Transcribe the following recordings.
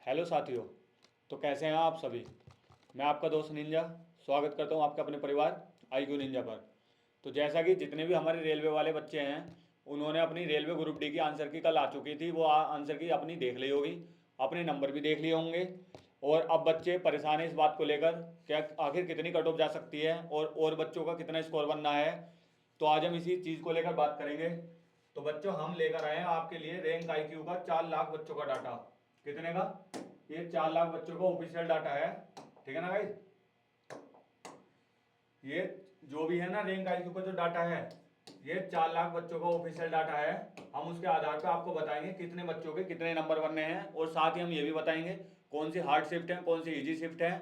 Hello साथियों। तो कैसे हैं आप सभी। मैं आपका दोस्त निंजा स्वागत करता हूं आपके अपने परिवार IQ निंजा पर। तो जैसा कि जितने भी हमारे रेलवे वाले बच्चे हैं उन्होंने अपनी रेलवे ग्रुप डी की आंसर की कल आ चुकी थी, वो आंसर की अपनी देख ली होगी, अपने नंबर भी देख लिए होंगे। और अब बच्चे परेशान हैं इस बात को लेकर क्या आखिर कितनी कट ऑफ जा सकती है और बच्चों का कितना स्कोर बनना है। तो आज हम इसी चीज़ को लेकर बात करेंगे। तो बच्चों हम लेकर आए हैं आपके लिए रैंक IQ का 4 लाख बच्चों का डाटा। कितने का? ये 4 लाख बच्चों का ऑफिशियल डाटा है, ठीक है ना गाइस। ये जो भी है ना रैंक IQ का जो डाटा है, ये 4 लाख बच्चों का ऑफिशियल डाटा है। हम उसके आधार पर आपको बताएंगे कितने बच्चों के कितने नंबर बनने हैं, और साथ ही हम ये भी बताएंगे कौन सी हार्ड शिफ्ट है कौन सी इजी शिफ्ट है,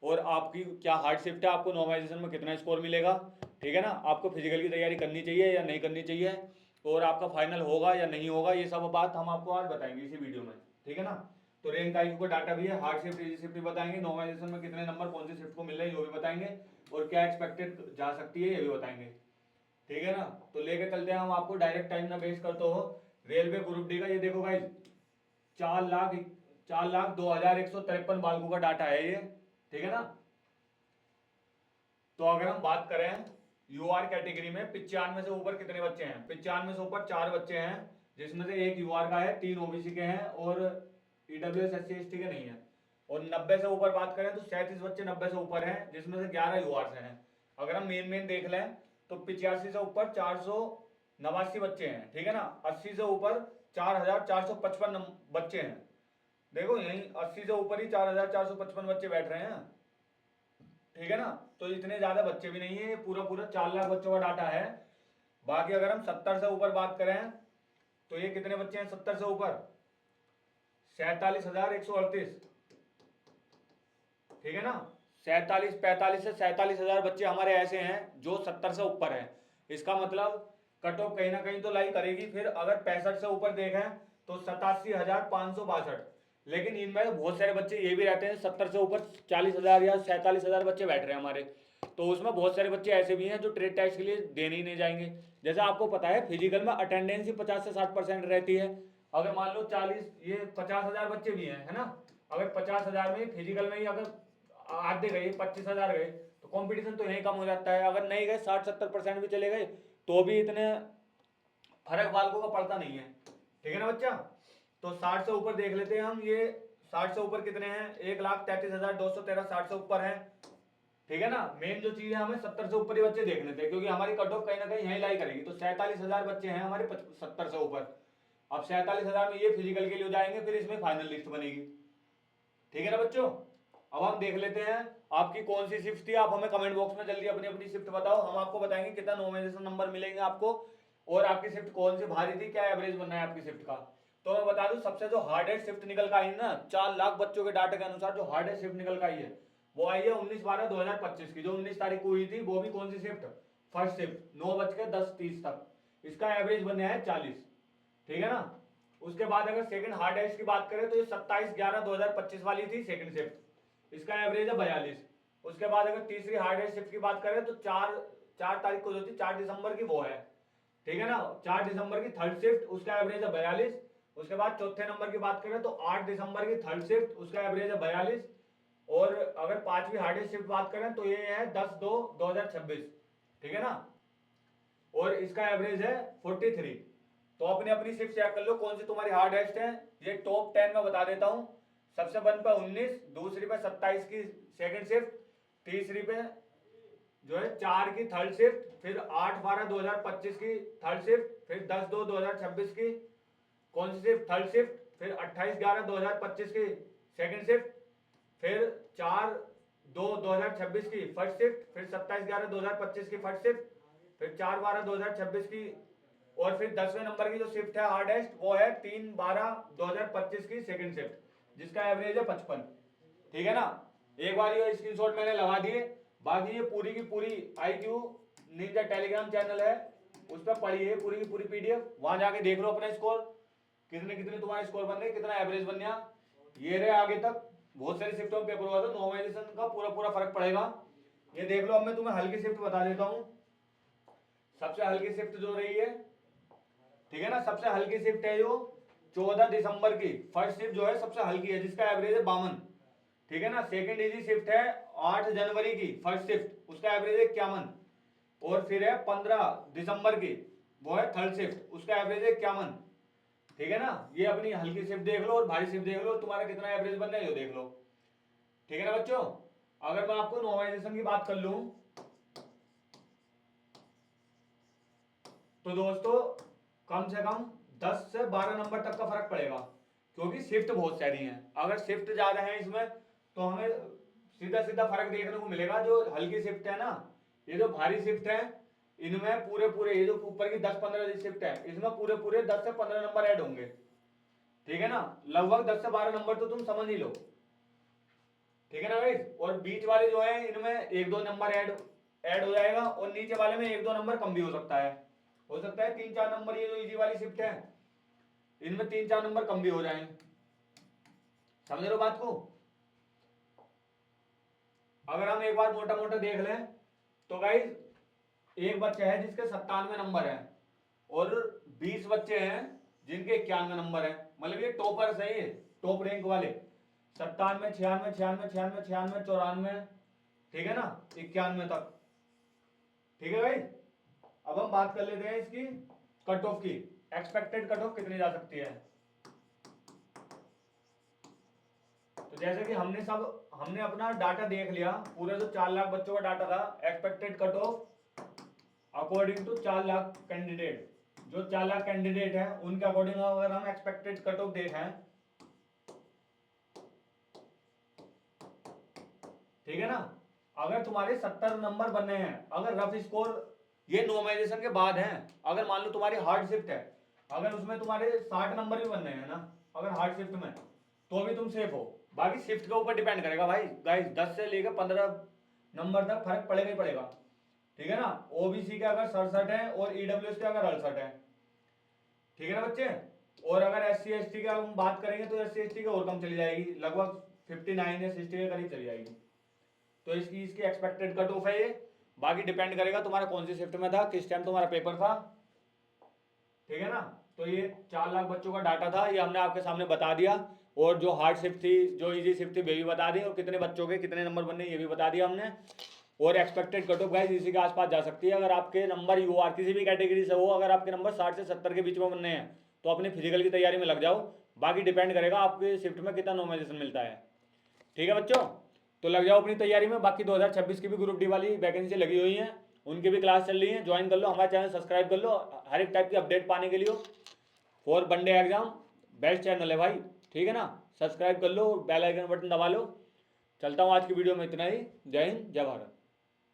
और आपकी क्या हार्ड शिफ्ट है, आपको नॉर्मलाइजेशन में कितना स्कोर मिलेगा, ठीक है ना। आपको फिजिकल की तैयारी करनी चाहिए या नहीं करनी चाहिए, और आपका फाइनल होगा या नहीं होगा, ये सब बात हम आपको आज बताएंगे इसी वीडियो में, ठीक है ना। तो रैंक IQ का डाटा भी है, हार्ड शिफ्ट इजी शिफ्ट भी बताएंगे, नॉर्मलाइजेशन में कितने नंबर कौन सी शिफ्ट को मिल रहे हैं वो भी बताएंगे, और क्या एक्सपेक्टेड जा सकती है ये भी बताएंगे, ठीक है ना। तो लेके चलते हैं हम आपको, डायरेक्ट टाइम ना वेस्ट करते हो। रेलवे ग्रुप डी का ये देखो भाई, 4 लाख 4,02,153 बालकों का डाटा है ये, ठीक है ना। तो अगर हम बात करें UR कैटेगरी में 95 से ऊपर कितने बच्चे हैं, 95 से ऊपर 4 बच्चे हैं, जिसमें से एक UR का है, 3 OBC के हैं और EWS SC ST के नहीं है। और 90 से ऊपर बात करें तो 37 बच्चे 90 से ऊपर हैं, जिसमें से 11 UR से हैं। अगर हम मेन देख लें तो 85 से ऊपर 489 बच्चे हैं, ठीक है ना। 80 से ऊपर 4,455 बच्चे हैं। देखो यही 80 से ऊपर ही 4,455 बच्चे बैठ रहे हैं, ठीक है ना। तो इतने ज्यादा बच्चे भी नहीं है, ये पूरा पूरा 4 लाख बच्चों का डाटा है। बाकी अगर हम 70 से ऊपर बात करें तो ये कितने बच्चे हैं 70 से ऊपर? 47,138, ठीक है ना। 45 से 47,000 बच्चे हमारे ऐसे हैं जो 70 से ऊपर है। इसका मतलब कट ऑफ कहीं ना कहीं तो लाई करेगी। फिर अगर 65 से ऊपर देखें तो 87,562। लेकिन इनमें बहुत सारे बच्चे ये भी रहते हैं 70 से ऊपर 40,000 या 47,000 बच्चे बैठ रहे हैं हमारे। तो उसमें बहुत सारे बच्चे ऐसे भी हैं जो ट्रेड टेस्ट के लिए देने ही नहीं जाएंगे। जैसे आपको पता है फिजिकल में अटेंडेंस ही 50 से 60% रहती है। अगर मान लो 40 ये 50,000 बच्चे भी हैं, है ना। अगर 50,000 में फिजिकल में ही अगर आधे गए 25,000 गए तो कंपटीशन तो यही कम हो जाता है। अगर नहीं गए 60-70% भी चले गए तो भी इतने फर्क बालकों का पड़ता नहीं है, ठीक है ना बच्चा। तो 60 से ऊपर देख लेते हैं हम, ये 60 से ऊपर कितने हैं? 1,33,213 60 से ऊपर है, ठीक है ना। मेन जो चीज है हमें 70 से ऊपर ही बच्चे देखने थे, क्योंकि हमारी कट ऑफ कहीं ना कहीं यही लाई करेगी। तो 47,000 बच्चे हैं हमारे 70 से ऊपर। अब 47,000 में ये फिजिकल के लिए जाएंगे, फिर इसमें फाइनल लिस्ट बनेगी, ठीक है ना बच्चों। अब हम देख लेते हैं आपकी कौन सी शिफ्ट थी। आप हमें कमेंट बॉक्स में जल्दी अपनी अपनी शिफ्ट बताओ, हम आपको बताएंगे कितना नॉमिनेशन नंबर मिलेंगे आपको, और आपकी शिफ्ट कौन सी भारी थी, क्या एवरेज बनना है आपकी शिफ्ट का। तो मैं बता दूं सबसे जो हार्डेस्ट शिफ्ट निकल कर आई है ना 4 लाख बच्चों के डाटा के अनुसार, जो हार्डेस्ट शिफ्ट निकल कर आई है वो आई है 19/12/2025 की। जो 19 तारीख को हुई थी वो भी कौन सी शिफ्ट? फर्स्ट शिफ्ट 9:10:30 तक। इसका एवरेज बनने है 40, ठीक है ना। उसके बाद अगर सेकंड हार्डेस्ट की बात करें तो ये 27/11/2025 वाली थी सेकंड शिफ्ट, इसका एवरेज है 42। उसके बाद अगर तीसरी हार्डेस्ट शिफ्ट की बात करें तो 4 तारीख को जो थी 4 दिसंबर की वो है, ठीक है ना। 4 दिसंबर की थर्ड शिफ्ट, उसका एवरेज है 42। उसके बाद चौथे नंबर की बात करें तो 8 दिसंबर की थर्ड शिफ्ट, उसका एवरेज है 42। और अगर पांचवी हार्डेस्ट शिफ्ट बात करें तो ये है 10/2/2026, ठीक है ना। और इसका एवरेज है 43। तो अपनी अपनी शिफ्ट चेक कर लो कौन सी तुम्हारी हार्डेस्ट है। ये टॉप 10 में बता देता हूं। सबसे वन पे 19, दूसरी पे 27 की सेकंड शिफ्ट, तीसरी पे जो है 4 की थर्ड शिफ्ट, फिर 8/12/2025 की थर्ड शिफ्ट, फिर 10/2/2026 की कौन सी शिफ्ट? थर्ड शिफ्ट, फिर 28/11/2025 की सेकंड शिफ्ट, फिर 4/2/2026 की फर्स्ट शिफ्ट, फिर 27/11/2025 की फर्स्ट शिफ्ट, फिर 4/12/2026 की, और फिर 10वें नंबर की जो शिफ्ट है हार्डेस्ट वो है 3/12/2025 की सेकंड शिफ्ट, जिसका एवरेज है 55, ठीक है ना। एक बार ये स्क्रीनशॉट मैंने लगा दिए। बाकी ये पूरी की पूरी IQ निंजा टेलीग्राम चैनल है, उस पर पढ़िए पूरी की पूरी PDF, वहां जाके देख लो अपना स्कोर कितने कितने तुम्हारे स्कोर बन रहे, कितना एवरेज बन गया। ये रहे आगे तक बहुत सारी शिफ्टों में पेपर हुआ था, नॉर्मलाइजेशन का पूरा पूरा फर्क पड़ेगा। ये देख लो। अब मैं तुम्हें हल्की शिफ्ट बता देता हूँ। सबसे हल्की शिफ्ट जो रही है, ठीक है ना, सबसे हल्की शिफ्ट है जो 14 दिसंबर की फर्स्ट शिफ्ट जो है सबसे हल्की है, जिसका एवरेज है 52, ठीक है ना। सेकंड इजी शिफ्ट है 8 जनवरी की फर्स्ट शिफ्ट, उसका एवरेज है 51। और फिर है 15 दिसंबर की, वो है थर्ड शिफ्ट, उसका एवरेज है 51, ठीक है ना। ये अपनी हल्की शिफ्ट देख लो और भारी शिफ्ट देख लो, तुम्हारा कितना एवरेज बन रहा है ये देख लो, ठीक है ना बच्चों। अगर मैं आपको नॉर्मलाइजेशन की बात कर लूं तो दोस्तों कम से कम 10 से 12 नंबर तक का फर्क पड़ेगा, क्योंकि शिफ्ट बहुत सारी हैं। अगर शिफ्ट ज्यादा है इसमें तो हमें सीधा सीधा फर्क देखने को मिलेगा। जो हल्की शिफ्ट है ना, ये जो भारी शिफ्ट है, इनमें पूरे पूरे ये जो ऊपर की 10-15 शिफ्ट है, इसमें पूरे पूरे 10 से 15 नंबर ऐड होंगे, ठीक है ना। लगभग 10 से 12 नंबर तो तुम समझ ही लो, ठीक है ना भाई। और बीच वाले जो है इनमें 1-2 नंबर ऐड हो जाएगा, और नीचे वाले में 1-2 नंबर कम भी हो सकता है 3-4 नंबर। ये जो इजी वाली शिफ्ट है इनमें 3-4 नंबर कम भी हो जाएं, समझ रहे हो बात को। अगर हम एक बार मोटा मोटा देख लें तो गाइस, एक बच्चा है जिसके 97 नंबर है और 20 बच्चे हैं जिनके 91 नंबर है, मतलब ये टॉपर्स है, ये टॉप रैंक वाले। 97, 96, 96, 96, 96, 94, ठीक है ना, 91 तक, ठीक है भाई। अब हम बात कर लेते हैं इसकी कट ऑफ की, एक्सपेक्टेड कट ऑफ कितनी जा सकती है। तो जैसे कि हमने अपना डाटा देख लिया, पूरे जो 4 लाख बच्चों का डाटा था, expected cut off according to 4 lakh candidate. जो 4 लाख कैंडिडेट हैं उनके अकॉर्डिंग अगर हम एक्सपेक्टेड कट ऑफ देखें, ठीक है ना। अगर तुम्हारे 70 नंबर बनने हैं, अगर रफ स्कोर, ये नॉर्मलाइजेशन के बाद है, अगर मान लो तुम्हारी हार्ड शिफ्ट है, अगर उसमें तुम्हारे 60 नंबर भी बनने हैं ना, अगर हार्ड शिफ्ट में, तो भी तुम सेफ हो। बाकी शिफ्ट के ऊपर डिपेंड करेगा भाई गाइस, 10 से लेकर 15 नंबर तक फर्क पड़ेगा ही पड़ेगा, ठीक है ना। ओबीसी के अगर 67 है और ईडब्ल्यूएस के अगर 68 है, ठीक है ना बच्चे। और अगर SC ST की हम बात करेंगे तो SC ST की और कम चली जाएगी, लगभग 59 या 60 के करीब चली जाएगी। तो इसकी एक्सपेक्टेड कट ऑफ है ये। बाकी डिपेंड करेगा तुम्हारा कौन सी शिफ्ट में था, किस टाइम तुम्हारा पेपर था, ठीक है ना। तो ये 4 लाख बच्चों का डाटा था, ये हमने आपके सामने बता दिया। और जो हार्ड शिफ्ट थी, जो इजी शिफ्ट थी, वे भी बता दी, और कितने बच्चों के कितने नंबर बनने ये भी बता दिया हमने। और एक्सपेक्टेड कट ऑफ गाइस इसी के आसपास जा सकती है। अगर आपके नंबर UR किसी भी कैटेगरी से हो, अगर आपके नंबर 60 से 70 के बीच में बनने हैं तो अपने फिजिकल की तैयारी में लग जाओ। बाकी डिपेंड करेगा आपके शिफ्ट में कितना नॉर्मलाइजेशन मिलता है, ठीक है बच्चों। तो लग जाओ अपनी तैयारी में। बाकी 2026 की भी ग्रुप डी वाली वैकेंसी लगी हुई है, उनकी भी क्लास चल रही है, ज्वाइन कर लो, हमारा चैनल सब्सक्राइब कर लो हर एक टाइप की अपडेट पाने के लिए। For one day exam best channel है भाई, ठीक है ना। सब्सक्राइब कर लो, बेल आइकन बटन दबा लो। चलता हूँ, आज की वीडियो में इतना ही। जय हिंद, जय भारत।